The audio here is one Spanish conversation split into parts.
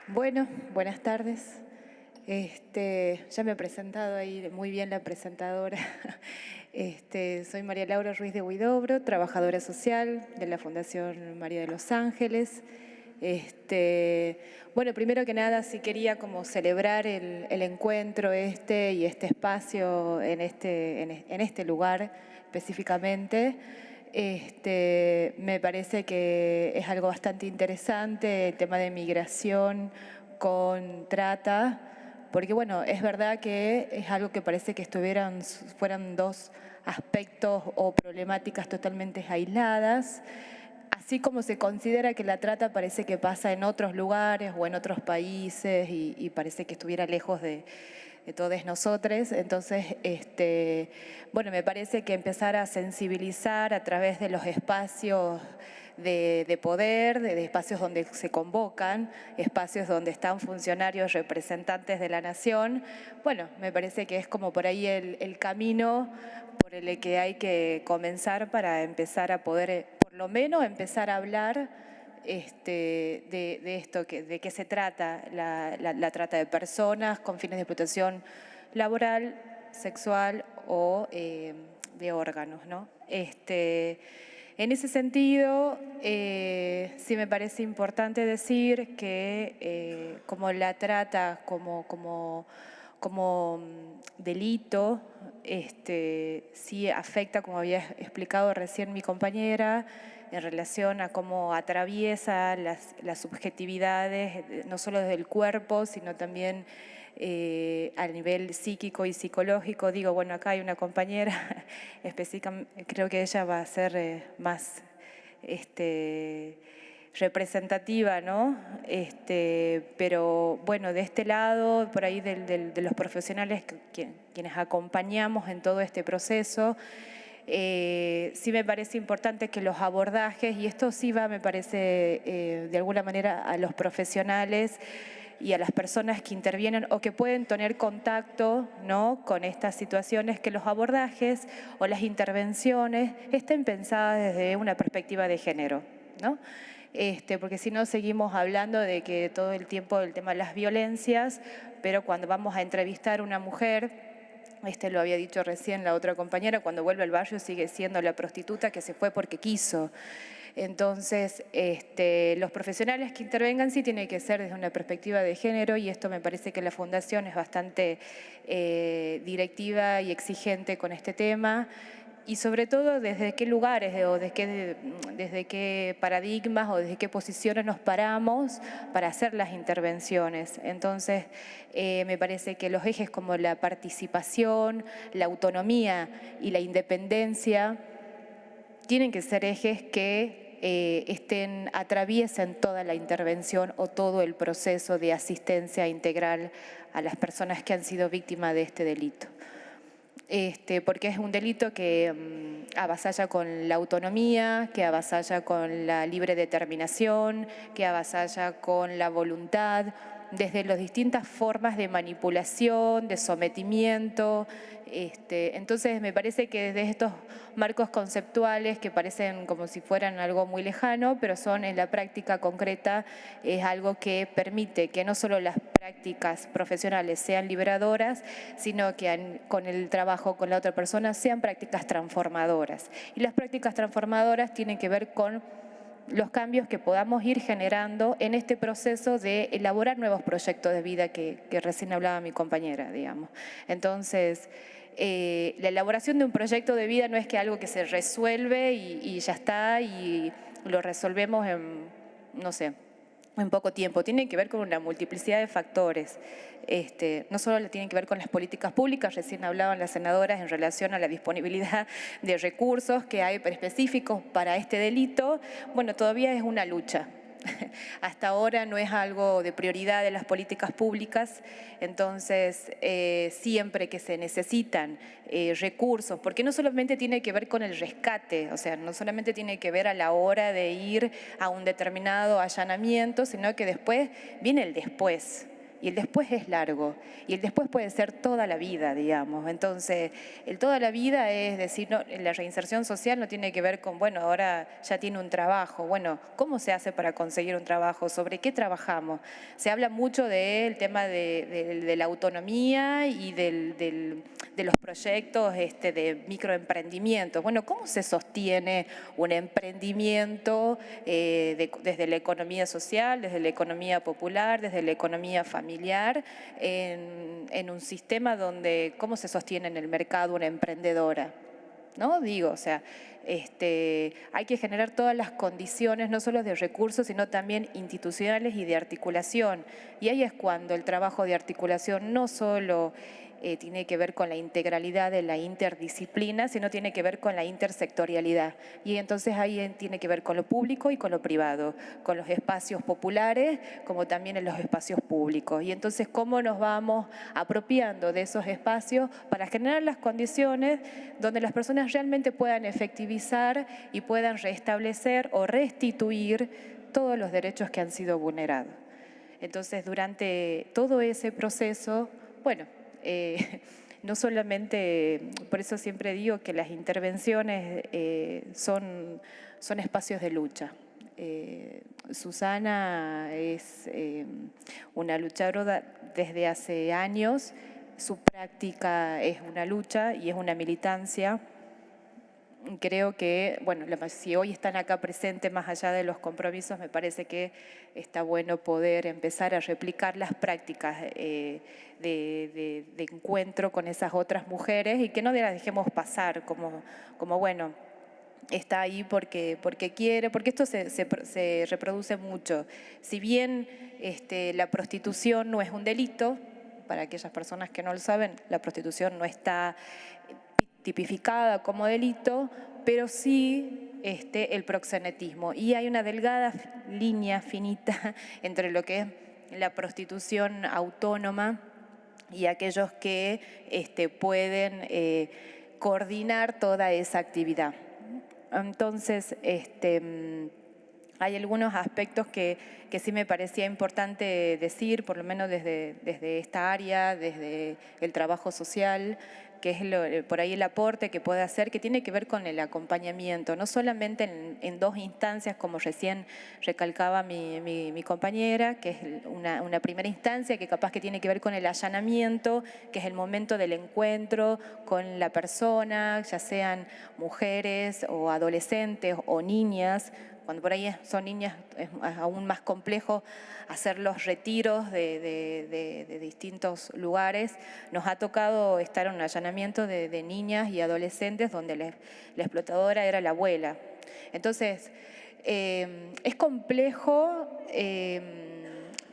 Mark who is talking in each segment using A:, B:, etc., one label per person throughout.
A: Bueno, buenas tardes. Ya me he presentado ahí muy bien la presentadora. Soy María Laura Ruiz de Huidobro, trabajadora social de la Fundación María de los Ángeles. Bueno, primero que nada, sí quería como celebrar el encuentro y este espacio en este lugar específicamente. Me parece que es algo bastante interesante el tema de migración con trata, porque bueno, es verdad que es algo que parece que fueran dos aspectos o problemáticas totalmente aisladas, así como se considera que la trata parece que pasa en otros lugares o en otros países y parece que estuviera lejos de todos nosotros. Entonces, bueno, me parece que empezar a sensibilizar a través de los espacios de poder, de espacios donde se convocan, espacios donde están funcionarios representantes de la nación, bueno, me parece que es como por ahí el camino por el que hay que comenzar para empezar a poder, por lo menos, empezar a hablar de esto, de qué se trata la trata de personas con fines de explotación laboral, sexual o de órganos, ¿no? En ese sentido, sí me parece importante decir que como la trata como delito, sí afecta, como había explicado recién mi compañera, en relación a cómo atraviesa las subjetividades, no solo desde el cuerpo, sino también a nivel psíquico y psicológico. Digo, bueno, acá hay una compañera específica, creo que ella va a ser más representativa, ¿no? Pero bueno, de este lado, por ahí de los profesionales quienes acompañamos en todo este proceso, sí me parece importante que los abordajes, y esto sí va, me parece, de alguna manera a los profesionales y a las personas que intervienen o que pueden tener contacto, ¿no?, con estas situaciones, que los abordajes o las intervenciones estén pensadas desde una perspectiva de género, ¿no? Porque si no seguimos hablando de que todo el tiempo el tema de las violencias, pero cuando vamos a entrevistar a una mujer, lo había dicho recién la otra compañera, cuando vuelve al barrio sigue siendo la prostituta que se fue porque quiso. Entonces, los profesionales que intervengan sí tienen que ser desde una perspectiva de género, y esto me parece que la Fundación es bastante directiva y exigente con este tema. Y sobre todo, desde qué lugares o desde qué paradigmas o desde qué posiciones nos paramos para hacer las intervenciones. Entonces, me parece que los ejes como la participación, la autonomía y la independencia tienen que ser ejes que atraviesen toda la intervención o todo el proceso de asistencia integral a las personas que han sido víctimas de este delito. Porque es un delito que avasalla con la autonomía, que avasalla con la libre determinación, que avasalla con la voluntad, desde las distintas formas de manipulación, de sometimiento. Entonces me parece que desde estos marcos conceptuales que parecen como si fueran algo muy lejano, pero son en la práctica concreta, es algo que permite que no solo las prácticas profesionales sean liberadoras, sino que con el trabajo con la otra persona sean prácticas transformadoras. Y las prácticas transformadoras tienen que ver con los cambios que podamos ir generando en este proceso de elaborar nuevos proyectos de vida que recién hablaba mi compañera, digamos. Entonces, la elaboración de un proyecto de vida no es que algo que se resuelve y ya está, y lo resolvemos en, no sé, en poco tiempo. Tiene que ver con una multiplicidad de factores. No solo tienen que ver con las políticas públicas, recién hablaban las senadoras en relación a la disponibilidad de recursos que hay específicos para este delito. Bueno, todavía es una lucha. Hasta ahora no es algo de prioridad de las políticas públicas, entonces siempre que se necesitan recursos, porque no solamente tiene que ver con el rescate, o sea, no solamente tiene que ver a la hora de ir a un determinado allanamiento, sino que después viene el después. y el después es largo, y el después puede ser toda la vida, digamos. Entonces, el toda la vida es decir, no, la reinserción social no tiene que ver con, bueno, ahora ya tiene un trabajo. Bueno, ¿cómo se hace para conseguir un trabajo? ¿Sobre qué trabajamos? Se habla mucho del tema de la autonomía y de los proyectos de microemprendimientos. Bueno, ¿cómo se sostiene un emprendimiento desde la economía social, desde la economía popular, desde la economía familiar, en un sistema donde, ¿cómo se sostiene en el mercado una emprendedora? ¿No? Digo, o sea, hay que generar todas las condiciones, no solo de recursos, sino también institucionales y de articulación. Y ahí es cuando el trabajo de articulación no solo tiene que ver con la integralidad de la interdisciplina, sino tiene que ver con la intersectorialidad. Y entonces ahí tiene que ver con lo público y con lo privado, con los espacios populares como también en los espacios públicos. Y entonces, ¿cómo nos vamos apropiando de esos espacios para generar las condiciones donde las personas realmente puedan efectivizar y puedan restablecer o restituir todos los derechos que han sido vulnerados? Entonces, durante todo ese proceso, bueno, no solamente, por eso siempre digo que las intervenciones son espacios de lucha. Susana es una luchadora desde hace años, su práctica es una lucha y es una militancia. Creo que, bueno, si hoy están acá presentes, más allá de los compromisos, me parece que está bueno poder empezar a replicar las prácticas de encuentro con esas otras mujeres y que no las dejemos pasar como bueno, está ahí porque quiere, porque esto se reproduce mucho. Si bien la prostitución no es un delito, para aquellas personas que no lo saben, la prostitución no está tipificada como delito, pero sí el proxenetismo. Y hay una delgada línea finita entre lo que es la prostitución autónoma y aquellos que pueden coordinar toda esa actividad. Entonces, hay algunos aspectos que sí me parecía importante decir, por lo menos desde esta área, desde el trabajo social, que es por ahí el aporte que puede hacer, que tiene que ver con el acompañamiento, no solamente en dos instancias, como recién recalcaba mi compañera, que es una primera instancia que capaz que tiene que ver con el allanamiento, que es el momento del encuentro con la persona, ya sean mujeres o adolescentes o niñas. Cuando por ahí son niñas es aún más complejo hacer los retiros de distintos lugares. Nos ha tocado estar en un allanamiento de niñas y adolescentes donde la explotadora era la abuela. Entonces, es complejo.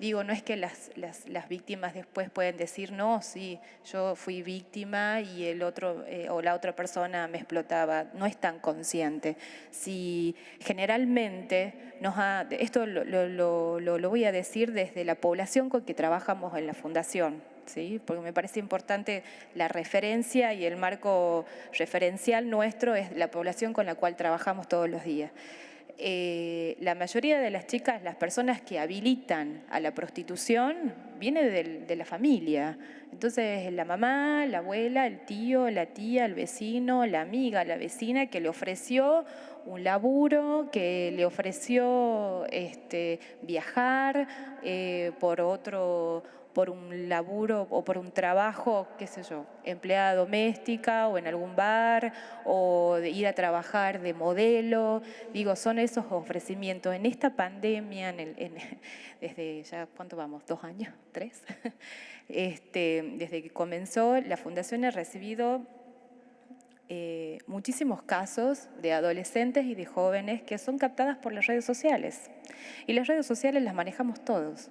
A: Digo, no es que las víctimas después pueden decir, no, sí, yo fui víctima y el otro o la otra persona me explotaba. No es tan consciente. Si generalmente esto lo voy a decir desde la población con que trabajamos en la Fundación, ¿sí? Porque me parece importante la referencia y el marco referencial nuestro es la población con la cual trabajamos todos los días. La mayoría de las chicas, las personas que habilitan a la prostitución, viene de la familia. Entonces, la mamá, la abuela, el tío, la tía, el vecino, la amiga, la vecina que le ofreció un laburo, que le ofreció viajar por un laburo o por un trabajo, qué sé yo, empleada doméstica o en algún bar, o de ir a trabajar de modelo. Digo, son esos ofrecimientos. En esta pandemia, desde ya, ¿cuánto vamos? ¿2 años? ¿3? Desde que comenzó, la Fundación ha recibido muchísimos casos de adolescentes y de jóvenes que son captadas por las redes sociales. Y las redes sociales las manejamos todos,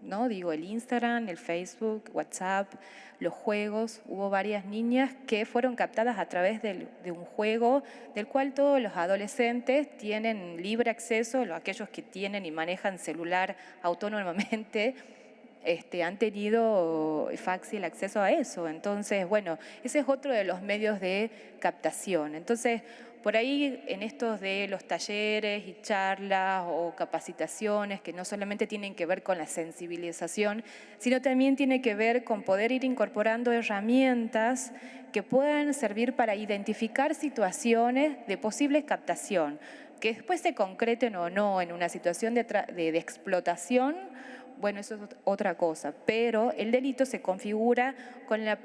A: ¿no? Digo, el Instagram, el Facebook, WhatsApp, los juegos. Hubo varias niñas que fueron captadas a través de un juego del cual todos los adolescentes tienen libre acceso, aquellos que tienen y manejan celular autónomamente, han tenido fácil acceso a eso. Entonces, bueno, ese es otro de los medios de captación. Entonces, por ahí en estos de los talleres y charlas o capacitaciones que no solamente tienen que ver con la sensibilización, sino también tiene que ver con poder ir incorporando herramientas que puedan servir para identificar situaciones de posible captación, que después se concreten o no en una situación de explotación. Bueno, eso es otra cosa, pero el delito se configura con la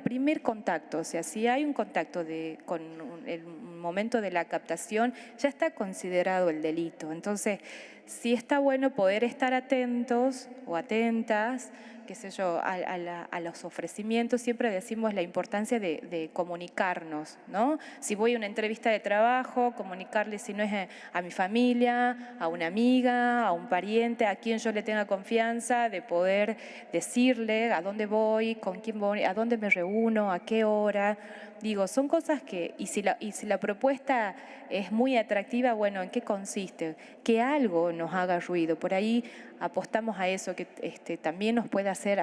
A: primer contacto, o sea, si hay un contacto con el momento de la captación, ya está considerado el delito. Entonces, sí está bueno poder estar atentos o atentas, qué sé yo, a los ofrecimientos. Siempre decimos la importancia de comunicarnos, ¿no? Si voy a una entrevista de trabajo, comunicarle, si no es a mi familia, a una amiga, a un pariente, a quien yo le tenga confianza, de poder decirle a dónde voy, con quién voy, a dónde me reúno, a qué hora. Digo, son cosas que, y si la propuesta es muy atractiva, bueno, ¿en qué consiste? Que algo nos haga ruido. Por ahí apostamos a eso, que también nos puede hacer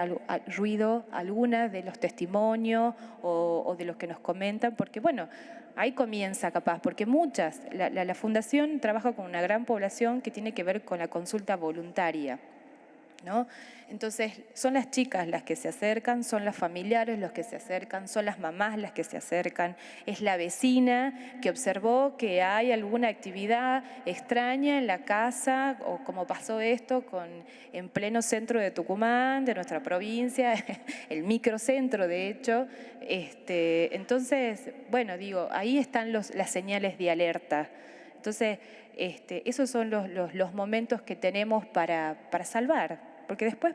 A: ruido alguna de los testimonios o de los que nos comentan, porque bueno, ahí comienza capaz, porque la Fundación trabaja con una gran población que tiene que ver con la consulta voluntaria, ¿no? Entonces, son las chicas las que se acercan, son los familiares los que se acercan, son las mamás las que se acercan, es la vecina que observó que hay alguna actividad extraña en la casa, o como pasó esto en pleno centro de Tucumán, de nuestra provincia, el microcentro de hecho. Entonces, bueno, digo, ahí están las señales de alerta. Entonces, esos son los momentos que tenemos para salvar, porque después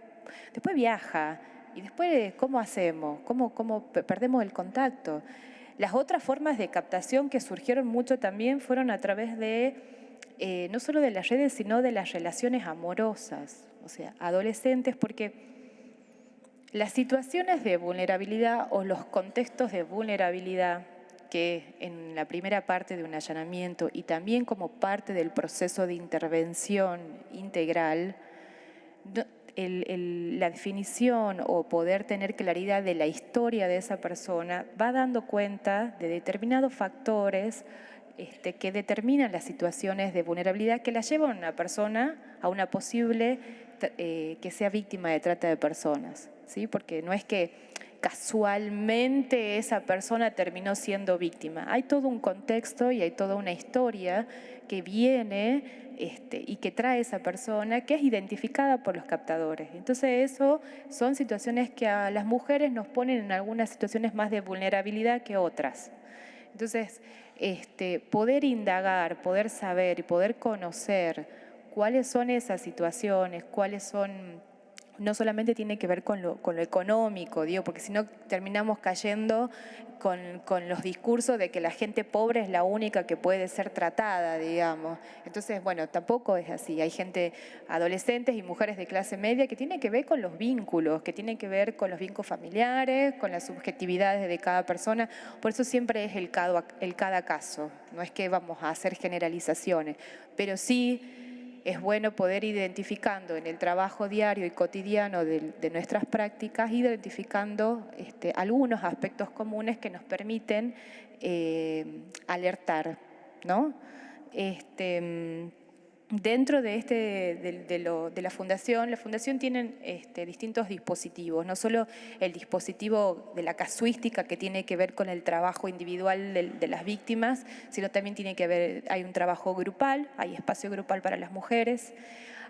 A: viaja, y después, ¿cómo hacemos? ¿Cómo perdemos el contacto? Las otras formas de captación que surgieron mucho también fueron a través de, no solo de las redes, sino de las relaciones amorosas, o sea, adolescentes, porque las situaciones de vulnerabilidad o los contextos de vulnerabilidad que en la primera parte de un allanamiento y también como parte del proceso de intervención integral, la definición o poder tener claridad de la historia de esa persona va dando cuenta de determinados factores que determinan las situaciones de vulnerabilidad que la llevan a una persona a una posible que sea víctima de trata de personas, ¿sí? Porque no es que casualmente esa persona terminó siendo víctima. Hay todo un contexto y hay toda una historia que viene y que trae esa persona, que es identificada por los captadores. Entonces eso son situaciones que a las mujeres nos ponen en algunas situaciones más de vulnerabilidad que otras. Entonces, poder indagar, poder saber y poder conocer cuáles son esas situaciones, cuáles son, no solamente tiene que ver con lo económico, digo, porque si no terminamos cayendo con los discursos de que la gente pobre es la única que puede ser tratada, digamos. Entonces, bueno, tampoco es así. Hay gente, adolescentes y mujeres de clase media, que tiene que ver con los vínculos, que tienen que ver con los vínculos familiares, con las subjetividades de cada persona. Por eso siempre es el cada caso. No es que vamos a hacer generalizaciones, pero sí es bueno poder identificando en el trabajo diario y cotidiano de nuestras prácticas, identificando algunos aspectos comunes que nos permiten alertar, ¿no? Dentro de la Fundación tiene distintos dispositivos, no solo el dispositivo de la casuística que tiene que ver con el trabajo individual de las víctimas, sino también tiene que ver, hay un trabajo grupal, hay espacio grupal para las mujeres,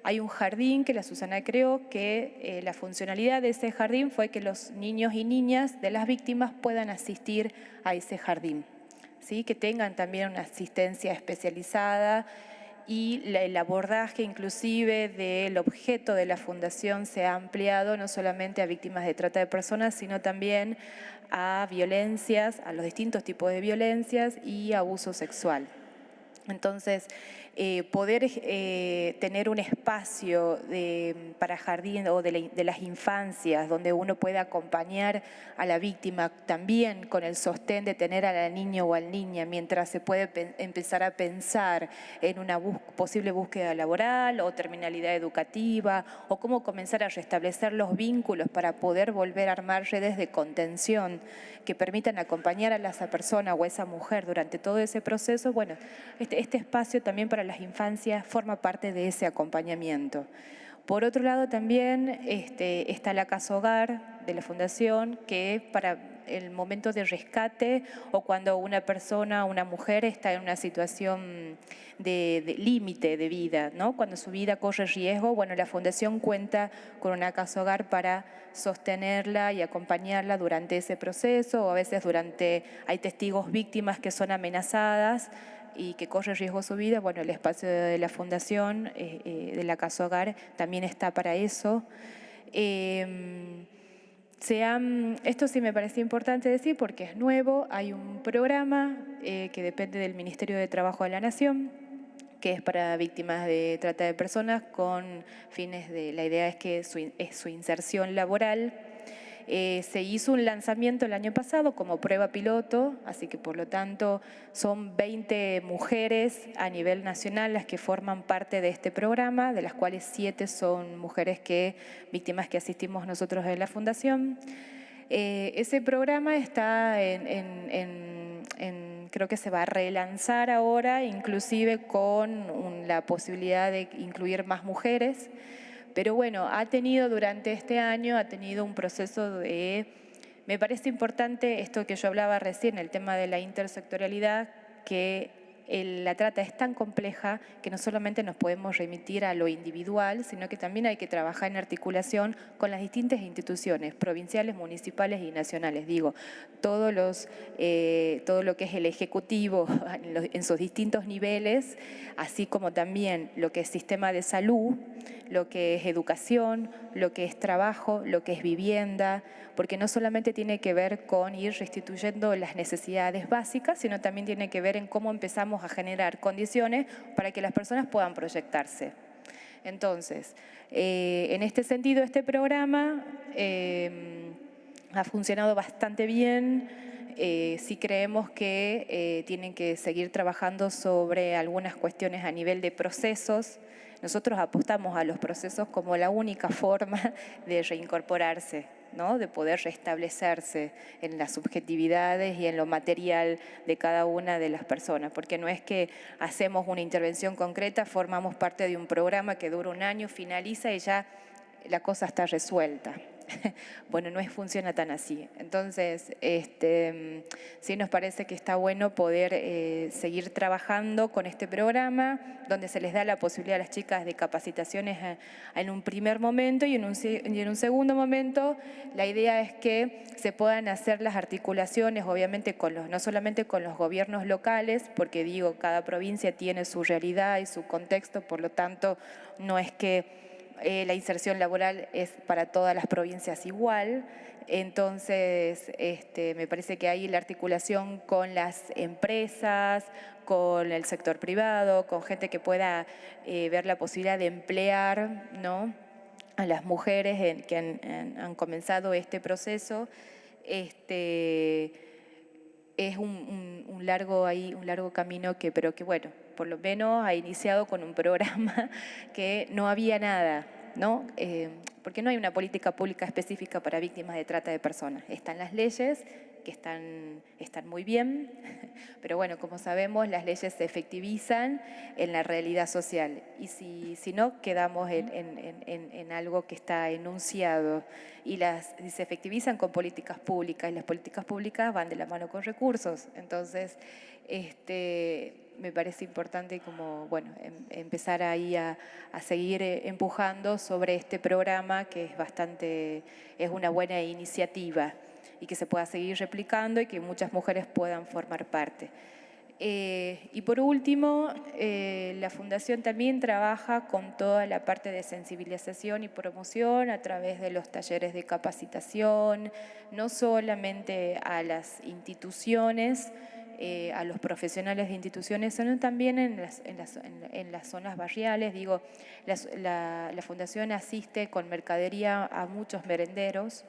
A: hay un jardín que la Susana creó, que la funcionalidad de ese jardín fue que los niños y niñas de las víctimas puedan asistir a ese jardín, ¿sí? Que tengan también una asistencia especializada, y el abordaje inclusive del objeto de la Fundación se ha ampliado no solamente a víctimas de trata de personas, sino también a violencias, a los distintos tipos de violencias y abuso sexual. Entonces, poder tener un espacio para jardín o de las infancias donde uno puede acompañar a la víctima también con el sostén de tener a la niña o al niña mientras se puede empezar a pensar en una posible búsqueda laboral o terminalidad educativa o cómo comenzar a restablecer los vínculos para poder volver a armar redes de contención que permitan acompañar a esa persona o a esa mujer durante todo ese proceso. Bueno, este espacio también para las infancias forma parte de ese acompañamiento. Por otro lado también está la Casa Hogar de la Fundación, que para el momento de rescate o cuando una persona, una mujer está en una situación de límite de vida, ¿no? Cuando su vida corre riesgo, bueno, la Fundación cuenta con una Casa Hogar para sostenerla y acompañarla durante ese proceso, o a veces hay testigos víctimas que son amenazadas y que corre riesgo su vida. Bueno, el espacio de la Fundación, de la Casa Hogar, también está para eso. Esto sí me parece importante decir porque es nuevo, hay un programa que depende del Ministerio de Trabajo de la Nación, que es para víctimas de trata de personas con fines la idea es que es su inserción laboral. Se hizo un lanzamiento el año pasado como prueba piloto, así que por lo tanto son 20 mujeres a nivel nacional las que forman parte de este programa, de las cuales 7 son mujeres víctimas que asistimos nosotros en la Fundación. Ese programa está creo que se va a relanzar ahora, inclusive con la posibilidad de incluir más mujeres. Pero bueno, durante este año ha tenido un proceso me parece importante esto que yo hablaba recién, el tema de la intersectorialidad, que la trata es tan compleja que no solamente nos podemos remitir a lo individual, sino que también hay que trabajar en articulación con las distintas instituciones, provinciales, municipales y nacionales. Digo, todo lo que es el Ejecutivo en sus distintos niveles, así como también lo que es sistema de salud, lo que es educación, lo que es trabajo, lo que es vivienda, porque no solamente tiene que ver con ir restituyendo las necesidades básicas, sino también tiene que ver en cómo empezamos a generar condiciones para que las personas puedan proyectarse. Entonces, en este sentido, este programa ha funcionado bastante bien. Sí creemos que tienen que seguir trabajando sobre algunas cuestiones a nivel de procesos. Nosotros apostamos a los procesos como la única forma de reincorporarse, ¿no? De poder restablecerse en las subjetividades y en lo material de cada una de las personas, porque no es que hacemos una intervención concreta, formamos parte de un programa que dura un año, finaliza y ya la cosa está resuelta. Bueno, no funciona tan así. Entonces, sí nos parece que está bueno poder seguir trabajando con este programa, donde se les da la posibilidad a las chicas de capacitaciones en un primer momento y en un segundo momento la idea es que se puedan hacer las articulaciones, obviamente no solamente con los gobiernos locales, porque digo, cada provincia tiene su realidad y su contexto, por lo tanto, no es que la inserción laboral es para todas las provincias igual. Entonces, me parece que ahí la articulación con las empresas, con el sector privado, con gente que pueda ver la posibilidad de emplear, ¿no?, a las mujeres que han comenzado este proceso, es un largo camino pero que bueno, por lo menos ha iniciado con un programa que no había nada, ¿no? Porque no hay una política pública específica para víctimas de trata de personas. Están las leyes, que están muy bien, pero bueno, como sabemos, las leyes se efectivizan en la realidad social y si no, quedamos en algo que está enunciado y se efectivizan con políticas públicas y las políticas públicas van de la mano con recursos. Entonces, me parece importante empezar ahí a seguir empujando sobre este programa que es una buena iniciativa y que se pueda seguir replicando y que muchas mujeres puedan formar parte. Y por último, la Fundación también trabaja con toda la parte de sensibilización y promoción a través de los talleres de capacitación, no solamente a las instituciones a los profesionales de instituciones, sino también en las zonas barriales. Digo, la Fundación asiste con mercadería a muchos merenderos,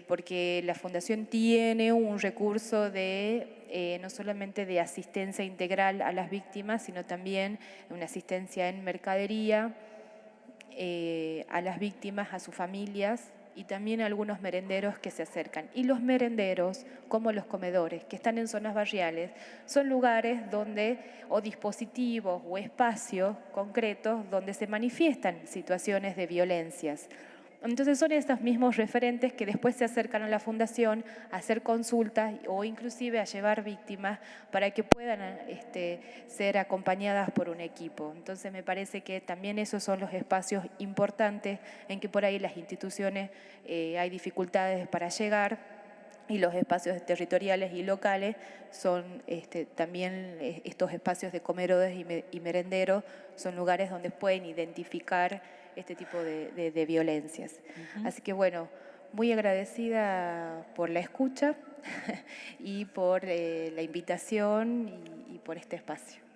A: porque la Fundación tiene un recurso no solamente de asistencia integral a las víctimas, sino también una asistencia en mercadería a las víctimas, a sus familias, y también a algunos merenderos que se acercan. Y los merenderos, como los comedores, que están en zonas barriales, son lugares donde, o dispositivos o espacios concretos donde se manifiestan situaciones de violencias. Entonces son estos mismos referentes que después se acercan a la Fundación a hacer consultas o inclusive a llevar víctimas para que puedan ser acompañadas por un equipo. Entonces me parece que también esos son los espacios importantes en que por ahí las instituciones hay dificultades para llegar, y los espacios territoriales y locales son también estos espacios de comerodes y merenderos, son lugares donde pueden identificar este tipo de violencias. Así que bueno, muy agradecida por la escucha y por la invitación y por este espacio.